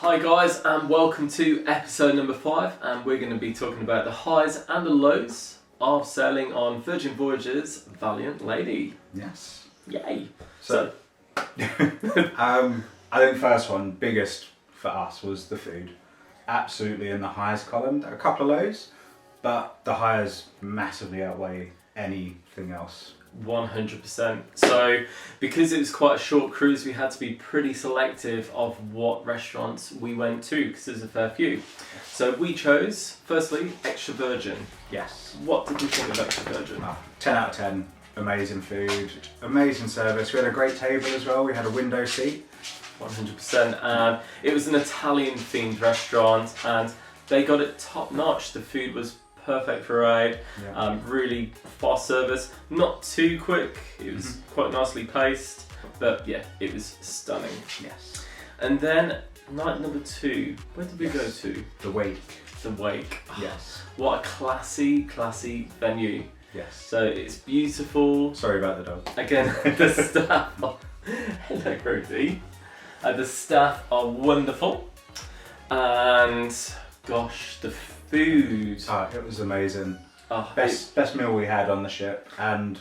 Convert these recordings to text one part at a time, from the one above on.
Hi guys, and welcome to episode number 5, and we're going to be talking about the highs and the lows of sailing on Virgin Voyages Valiant Lady. Yes. Yay! So I think first one, biggest for us, was the food. Absolutely in the highest column. There are a couple of lows, but the highs massively outweigh anything else. 100%. So, because it was quite a short cruise, we had to be pretty selective of what restaurants we went to, because there's a fair few. So we chose, firstly, Extra Virgin. Yes. What did you think of Extra Virgin? 10 out of 10. Amazing food, amazing service. We had a great table as well. We had a window seat. 100%. And it was an Italian themed restaurant, and they got it top notch. The food was perfect variety, really fast service, not too quick, it was quite nicely paced, but yeah, it was stunning. Yes. And then night number 2, where did we go to? The Wake. The Wake. Yes. What a classy venue. Yes. So it's beautiful. Sorry about the dog. Again, the staff hello Brody. The staff are wonderful, and gosh, the food. It was amazing. Oh, Best meal we had on the ship, and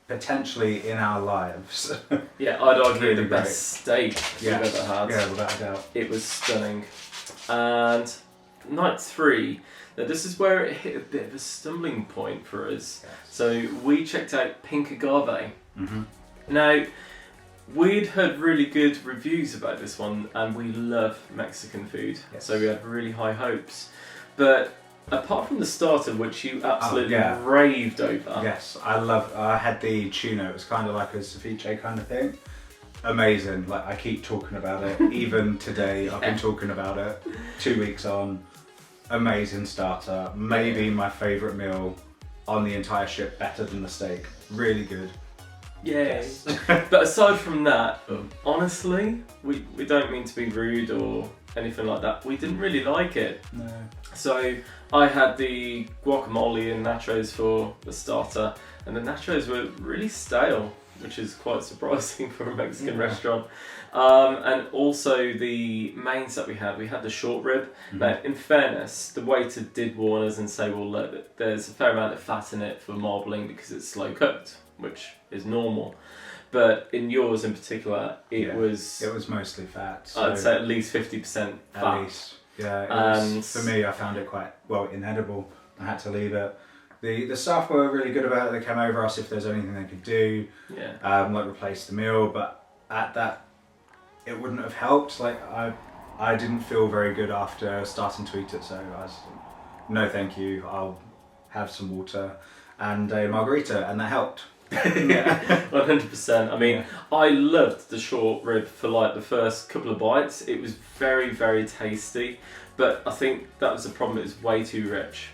potentially in our lives. yeah, I'd argue Really the best steak we've ever had. Yeah, without a doubt. It was stunning. And night 3, now this is where it hit a bit of a stumbling point for us. Yes. So we checked out Pink Agave. Mm-hmm. Now, we'd heard really good reviews about this one, and we love Mexican food, so we had really high hopes. But apart from the starter, which you absolutely raved over. Yes, I had the tuna. It was kind of like a ceviche kind of thing. Amazing. Like, I keep talking about it. Even today, I've been talking about it. 2 weeks on. Amazing starter. Maybe my favourite meal on the entire ship. Better than the steak. Really good. Yes. But aside from that, honestly, we don't mean to be rude or anything like that. We didn't really like it. No. So I had the guacamole and nachos for the starter, and the nachos were really stale, which is quite surprising for a Mexican restaurant. And also the mains that we had the short rib. But in fairness, the waiter did warn us and say, well, look, there's a fair amount of fat in it for marbling because it's slow cooked, which is normal. But in yours in particular, it was mostly fat. So I'd say at least 50% fat. At least. Yeah, it was, for me, I found it quite, inedible. I had to leave it. The staff were really good about it. They came over, asked if there's anything they could do, like replace the meal, but at that, it wouldn't have helped. Like, I didn't feel very good after starting to eat it, so I was, no thank you, I'll have some water and a margarita, and that helped. Yeah, 100%. I mean, I loved the short rib for like the first couple of bites. It was very, very tasty, but I think that was the problem. It was way too rich,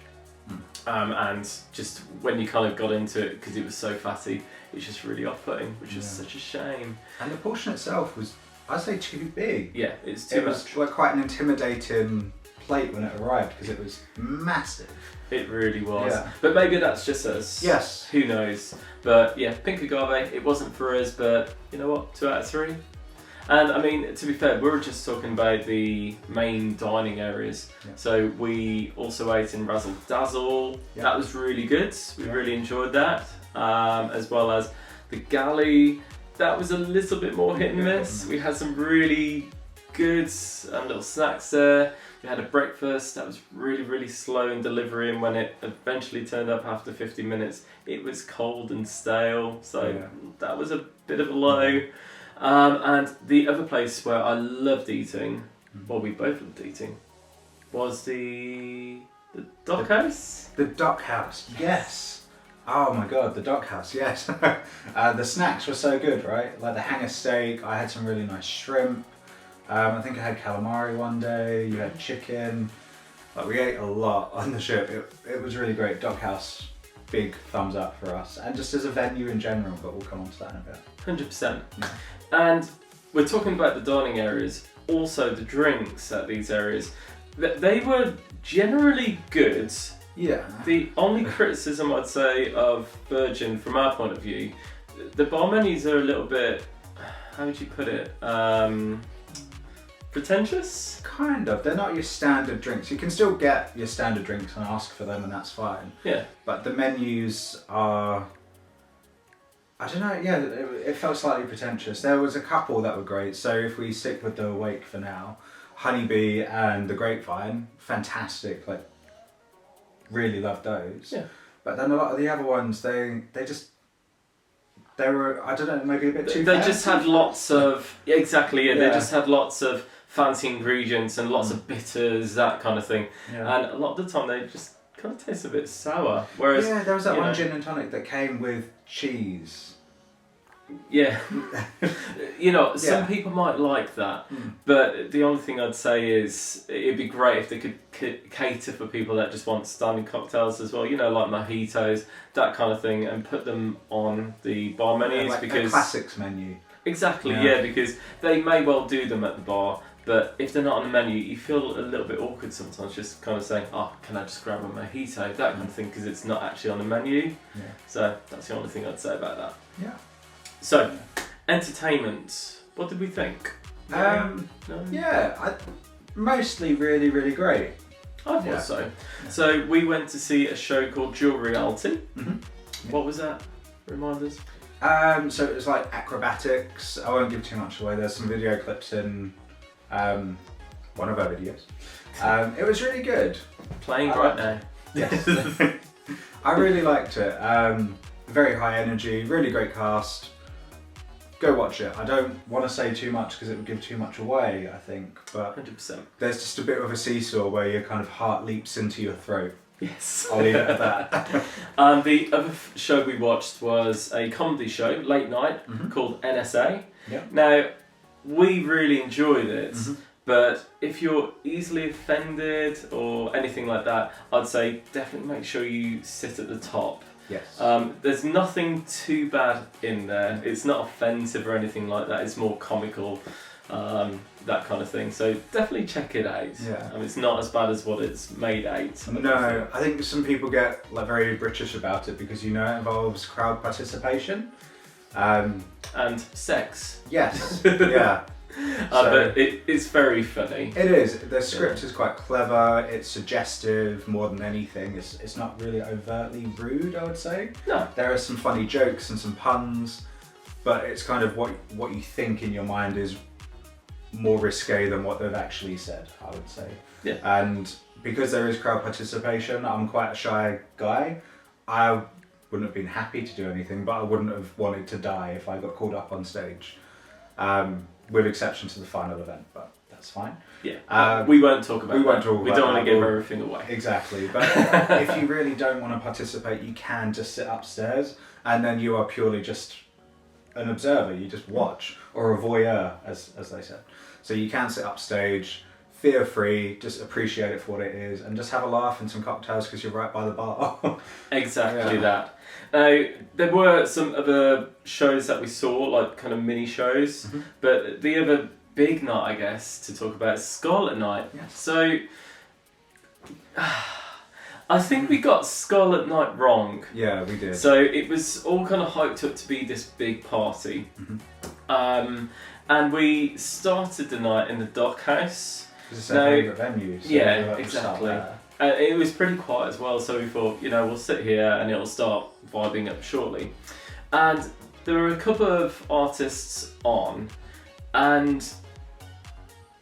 and just when you kind of got into it, because it was so fatty, it's just really off-putting, which is such a shame. And the portion itself was, I'd say, too big. Yeah, it's too much. It was like quite an intimidating plate when it arrived because it was massive. It really was. Yeah. But maybe that's just us. Yes. Who knows? But yeah, Pink Agave, it wasn't for us, but you know what? 2 out of 3. And I mean, to be fair, we were just talking about the main dining areas. Yeah. So we also ate in Razzle Dazzle. Yeah. That was really good. We really enjoyed that. As well as the galley. That was a little bit more hit and miss. We had some really good little snacks there. We had a breakfast that was really, really slow in delivery, and when it eventually turned up after 50 minutes, it was cold and stale, so that was a bit of a low. And the other place where I loved eating, well, we both loved eating, was the Dock House? The Dock House, yes. Oh my god, the Dock House, yes. The snacks were so good, right? Like the hanger steak, I had some really nice shrimp. I think I had calamari one day, you had chicken. Like, we ate a lot on the ship. It was really great. Dock House, big thumbs up for us. And just as a venue in general, but we'll come on to that in a bit. 100%. Yeah. And we're talking about the dining areas, also the drinks at these areas. They were generally good. Yeah. The only criticism I'd say of Virgin from our point of view, the bar menus are a little bit, how would you put it? pretentious? Kind of. They're not your standard drinks. You can still get your standard drinks and ask for them, and that's fine. Yeah. But the menus are, I don't know, yeah, it felt slightly pretentious. There was a couple that were great. So if we stick with the Awake for now, Honeybee and the Grapevine, fantastic. Like, really loved those. Yeah. But then a lot of the other ones, they were, I don't know, maybe a bit too They fancy. just had lots of, exactly, yeah, Yeah. they just had lots of fancy ingredients and lots of bitters, that kind of thing. Yeah. And a lot of the time they just kind of taste a bit sour. Whereas, Yeah, there was that you one know, gin and tonic that came with cheese. yeah. Some Yeah. people might like that, but the only thing I'd say is it'd be great if they could cater for people that just want standard cocktails as well, like mojitos, that kind of thing, and put them on the bar menus, Like because a classics menu. Exactly, Yeah. yeah, because they may well do them at the bar, but if they're not on the menu, you feel a little bit awkward sometimes, just kind of saying, "Oh, can I just grab a mojito?" That kind of thing, because it's not actually on the menu. Yeah. So that's the only thing I'd say about that. Yeah. So, entertainment. What did we think? No? Yeah, mostly really, really great. I thought so. Yeah. So we went to see a show called Dual Reality. Mm-hmm. What was that? Remind us. So it was like acrobatics. I won't give too much away. There's some video clips in one of our videos. It was really good. Playing right now. Yes. I really liked it. Very high energy, really great cast. Go watch it. I don't want to say too much because it would give too much away, I think. But 100%. there's just a bit of a seesaw where your kind of heart leaps into your throat. Yes. I'll leave it at that. The other show we watched was a comedy show, late night, called NSA. Yeah. Now, we really enjoyed it, but if you're easily offended or anything like that, I'd say definitely make sure you sit at the top. Yes. There's nothing too bad in there. It's not offensive or anything like that. It's more comical, that kind of thing. So definitely check it out. Yeah. It's not as bad as what it's made out. No, I think some people get very British about it because it involves crowd participation. And sex. Yes. Yeah. But it's very funny. It is. The script is quite clever. It's suggestive more than anything. It's not really overtly rude, I would say. No. There are some funny jokes and some puns, but it's kind of what you think in your mind is more risque than what they've actually said, I would say. Yeah. And because there is crowd participation, I'm quite a shy guy. I wouldn't have been happy to do anything, but I wouldn't have wanted to die if I got called up on stage. With exception to the final event, but that's fine. Yeah, we won't talk about we that. won't talk We about don't want that. to give everything away. Exactly, but if you really don't want to participate, you can just sit upstairs, and then you are purely just an observer. You just watch, or a voyeur, as they said. So you can sit upstage, fear free, just appreciate it for what it is, and just have a laugh and some cocktails because you're right by the bar. Exactly that. Now, there were some other shows that we saw, like kind of mini shows, but the other big night, I guess, to talk about is Scarlet Night. Yes. So, I think we got Scarlet Night wrong. Yeah, we did. So it was all kind of hyped up to be this big party. And we started the night in the Dockhouse. It's our favourite venue. So Yeah, exactly. It was pretty quiet as well, so we thought, we'll sit here and it'll start vibing up shortly. And there were a couple of artists on, and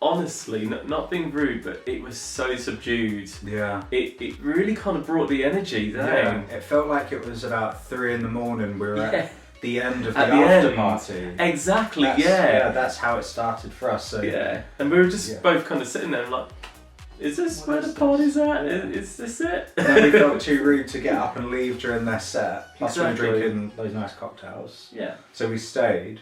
honestly, not being rude, but it was so subdued. Yeah. It really kind of brought the energy down. Yeah, it felt like it was about 3 a.m. We were at the end of the At the after end. party. Exactly, That's how it started for us. So Yeah, and we were just both kind of sitting there like, is this where the party's at? Is this it? And then we felt too rude to get up and leave during their set. Plus Exactly. we were drinking those nice cocktails. Yeah. So we stayed.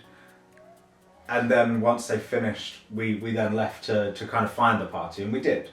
And then once they finished, we then left to kind of find the party, and we did.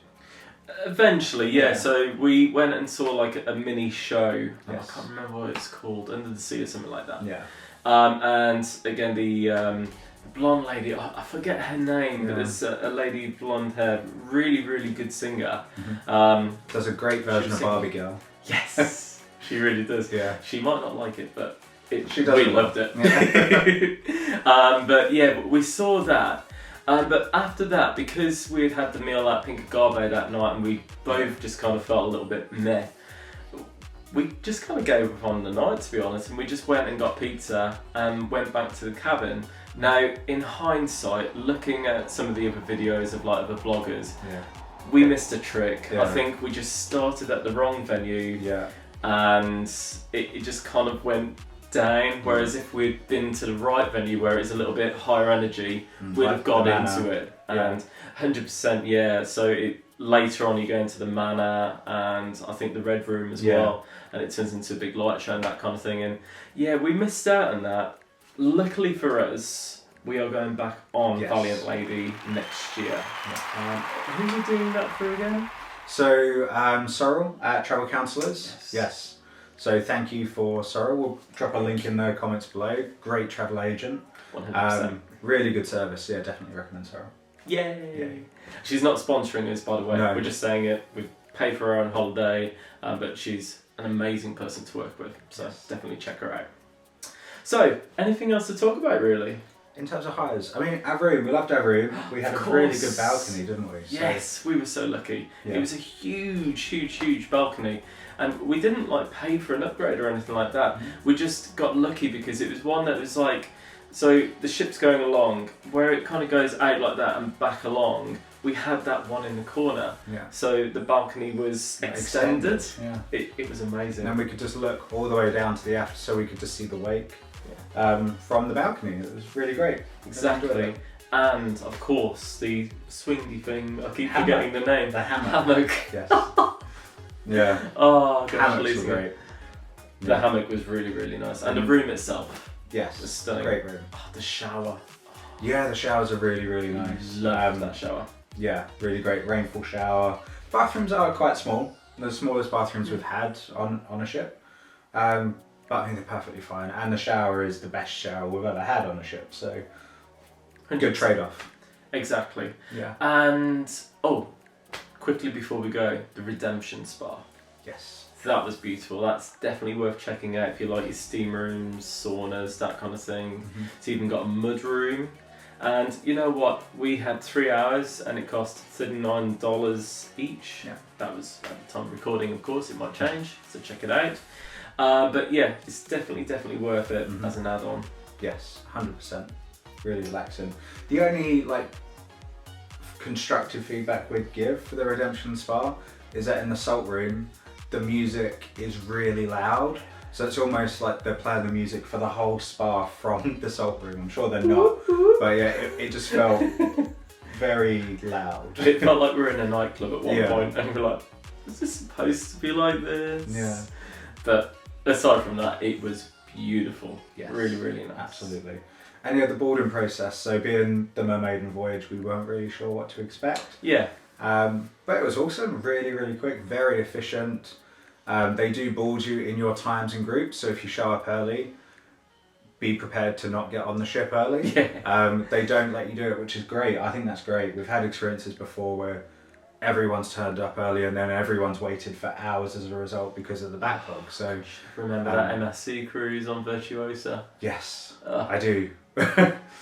Eventually, yeah. So we went and saw like a mini show. Yes. I can't remember what it's called, Under the Sea or something like that. Yeah. And again, the blonde lady, I forget her name, but it's a lady with blonde hair, really, really good singer. Does a great version of Barbie Girl. Yes, she really does. Yeah. She might not like it, but She does. we loved it. Yeah. But yeah, we saw that, But after that, because we had the meal at Pink Agave that night and we both just kind of felt a little bit meh, we just kind of gave up on the night, to be honest, and we just went and got pizza and went back to the cabin. Now, in hindsight, looking at some of the other videos of like other vloggers, we missed a trick. I think we just started at the wrong venue, and it just kind of went down. Whereas if we'd been to the right venue where it's a little bit higher energy, we'd have got into it. And 100%, So later on you go into the Manor and I think the Red Room as well, and it turns into a big light show and that kind of thing. And we missed out on that. Luckily for us, we are going back on Valiant Lady next year. Who are we doing that for again? So, Sorrel at Travel Counsellors. Yes. So thank you for Sorrel. We'll drop a link in the comments below. Great travel agent. 100%. Really good service. Yeah, definitely recommend Sorrel. Yay! She's not sponsoring us, by the way. No. We're just saying it. We pay for her own holiday, but she's an amazing person to work with. So definitely check her out. So, anything else to talk about, really? In terms of hires, I mean, our room, we loved our room. We had a really good balcony, didn't we? Yes, we were so lucky. It was a huge balcony. And we didn't like pay for an upgrade or anything like that. We just got lucky because it was one that was like, so the ship's going along, where it kind of goes out like that and back along, we had that one in the corner. So the balcony was extended. It was amazing. And we could just look all the way down to the aft so we could just see the wake. From the balcony. It was really great. Exactly. And of course the swingy thing, I keep forgetting the name. The hammock. Yes. Oh gosh, hammock was great. The hammock was really nice. And the room itself. Yes. Was stunning. Great room. Oh, the shower. Yeah, the showers are really nice. Love that shower. Yeah, really great rainfall shower. Bathrooms are quite small. The smallest bathrooms we've had on a ship. But I think they're perfectly fine, and the shower is the best shower we've ever had on a ship, so 100%. Good trade-off. Exactly. Yeah. And, quickly before we go, the Redemption Spa. Yes. That was beautiful. That's definitely worth checking out if you like your steam rooms, saunas, that kind of thing. It's even got a mud room. And you know what? We had 3 hours and it cost $39 each. That was at the time of recording, of course. It might change, so check it out. But yeah, it's definitely worth it as an add-on. Yes, 100%. Really relaxing. The only constructive feedback we'd give for the Redemption Spa is that in the salt room, the music is really loud. So it's almost like they're playing the music for the whole spa from the salt room. I'm sure they're not, but yeah, it just felt very loud. It felt like we were in a nightclub at one point, and we're like, is this supposed to be like this? Yeah. But aside from that, it was beautiful. Yes. Really nice. Absolutely. And the boarding process, so being the Mermaiden voyage, we weren't really sure what to expect. Yeah. But it was awesome, really quick, very efficient. They do board you in your times and groups, so if you show up early, be prepared to not get on the ship early. They don't let you do it, which is great. I think that's great. We've had experiences before where everyone's turned up early and then everyone's waited for hours as a result because of the backlog. So remember that MSC cruise on Virtuosa? Yes, I do.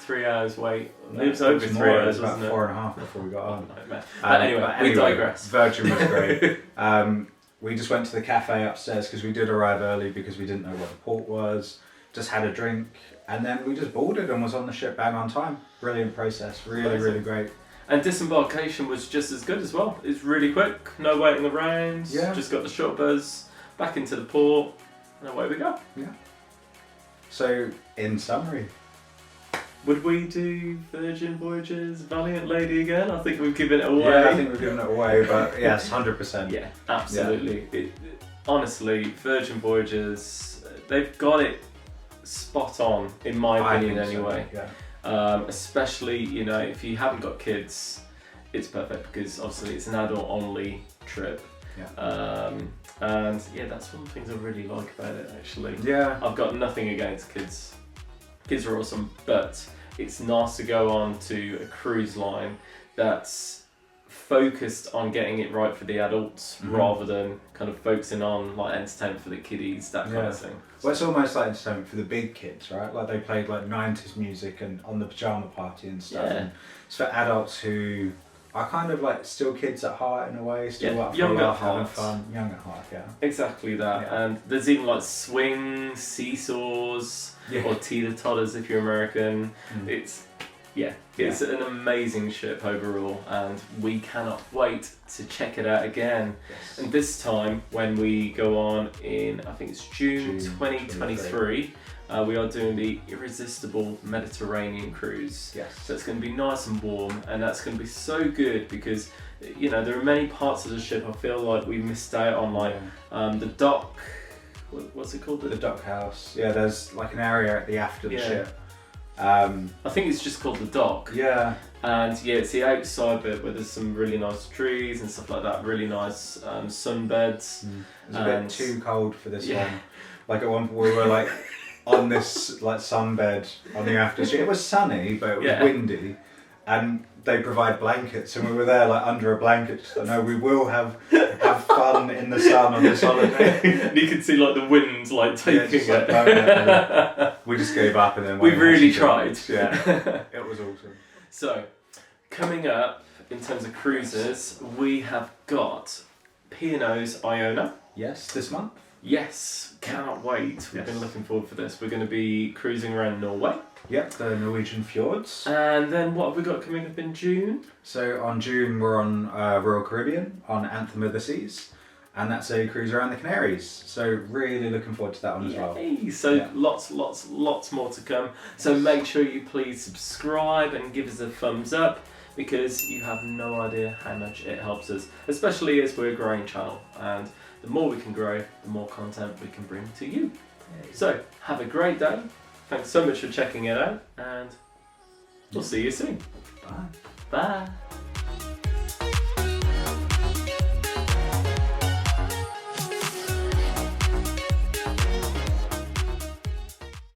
3 hours wait. It was over 3 hours, about wasn't it? 4.5 before we got on. But anyway, we digress. Virgin was great. We just went to the cafe upstairs because we did arrive early because we didn't know what the port was. Just had a drink and then we just boarded and was on the ship bang on time. Brilliant process, really great. And disembarkation was just as good as well. It's really quick, no waiting around. Just got the short buzz, back into the port, and away we go. Yeah. So, in summary, would we do Virgin Voyages Valiant Lady again? I think we've given it away. Yeah, I think we've given it away, but yes, 100%. Yeah, absolutely. Yeah. Honestly, Virgin Voyages, they've got it spot on, in my opinion anyway. So, yeah. Especially, if you haven't got kids, it's perfect because obviously it's an adult only trip. And yeah, that's one of the things I really like about it actually. Yeah. I've got nothing against kids. Kids are awesome, but it's nice to go on to a cruise line that's focused on getting it right for the adults rather than kind of focusing on like entertainment for the kiddies, that kind of thing. Well, it's almost like entertainment for the big kids, right? Like they played like 90s music and on the pajama party and stuff. And it's for adults who are kind of like still kids at heart in a way, still up for young a at laugh, having heart. fun, young at heart, Exactly that. And there's even like swings, seesaws, or teeter-totters if you're American. It's an amazing ship overall, and we cannot wait to check it out again. And this time, when we go on in, I think it's June 2023, we are doing the Irresistible Mediterranean cruise. So it's going to be nice and warm, and that's going to be so good because, you know, there are many parts of the ship I feel like we missed out on, like the dock. What's it called? The dock house. Yeah, there's like an area at the aft of the ship. I think it's just called the dock. And it's the outside bit where there's some really nice trees and stuff like that, really nice sunbeds. It's a bit too cold for this one. Like at one point we were like on this like sunbed on the after street. It was sunny but it was windy, and they provide blankets, and we were there like under a blanket. So no, we will have fun in the sun on this holiday. And you can see like the wind like taking it. Like, we just gave up and then we really tried. It was awesome. So coming up in terms of cruises, we have got P&O's Iona. Yes, this month. Yes, cannot wait. We've been looking forward for this. We're going to be cruising around Norway. Yep, the Norwegian fjords. And then what have we got coming up in June? So on June we're on Royal Caribbean on Anthem of the Seas, and that's a cruise around the Canaries. So really looking forward to that one as well. So lots more to come. So make sure you please subscribe and give us a thumbs up, because you have no idea how much it helps us, especially as we're a growing channel. And the more we can grow, the more content we can bring to you. So have a great day. Thanks so much for checking it out, and we'll see you soon. Bye. Bye.